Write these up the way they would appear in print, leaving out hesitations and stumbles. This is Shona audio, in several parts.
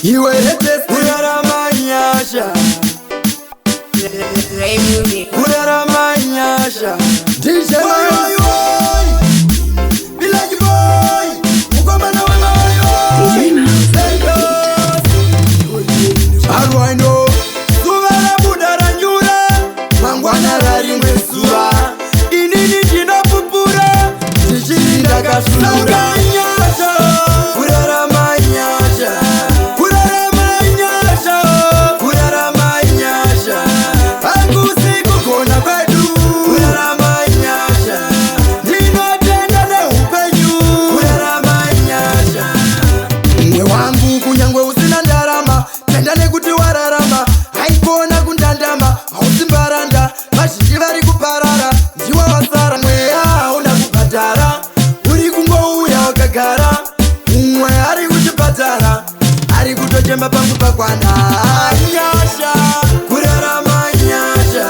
iwe hetesi uraramanyasha uraramanyasha DJ Mouse Village Boy Mukomana wa Mario How I know Suvara budara nyura Mangwana rari mwesuwa Inini jina pupura Tishirinda kasura Ari kutojemba pangu pakwana nyasha kurarama nyasha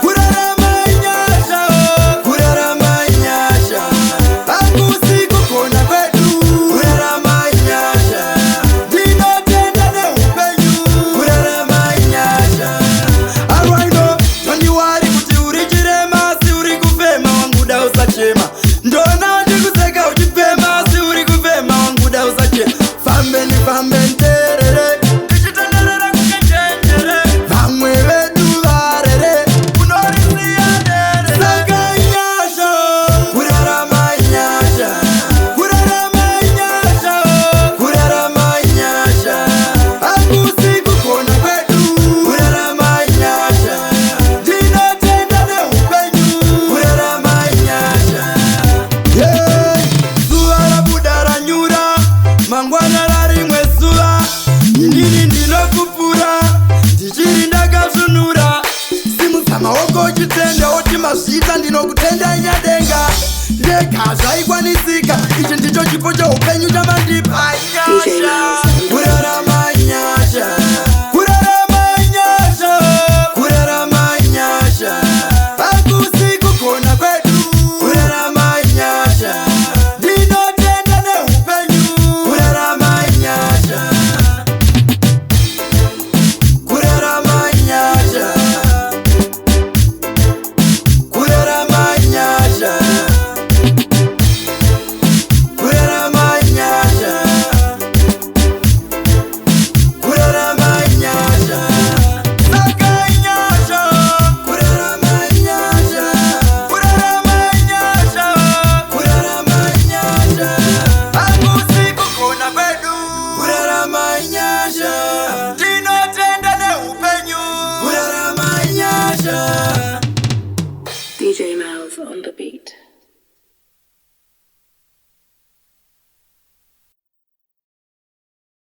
kurarama nyasha kurarama nyasha pangu siku kona kwetu kurarama nyasha dinotenda ne upenyu kurarama nyasha arwaino tondi wari kuti uri chirema si uri kufema wanguda usachema ndona ndikuseka uchipema si uri kufema wanguda usachema Fambeni terere Kishitandarara kukechenjere Vamwe vedu varere Unorisia dere Saka nyasha Kurarama nyasha Kurarama nyasha Kurarama nyasha Akusi kukona kwetu Kurarama nyasha Dina tenda ne upenyu Kurarama nyasha Yeah Zuara budara nyura Mangwana rari mwesuwa Nini ndino kupura Tichirinda kazunura Simu sama woko chitenda Oti masita ndino kutenda inyadenga Leka zaigwa nisika Ichi ndicho chipocha upenyu chamandipa Nyasha Kurarama nyasha Kurarama nyasha Kurarama nyasha Akusi kukona kwetu Kurarama nyasha Dino tenda ne upenyu Kurarama nyasha Kurarama nyasha Kurarama nyasha Kurarama nyasha Kurarama nyasha Saka nyasha Kurarama nyasha Kurarama nyasha Kurarama nyasha Akusi kukona kwedu Kurarama nyasha Dinotenda ne upenyu Kurarama nyasha DJ Mouse on the beat.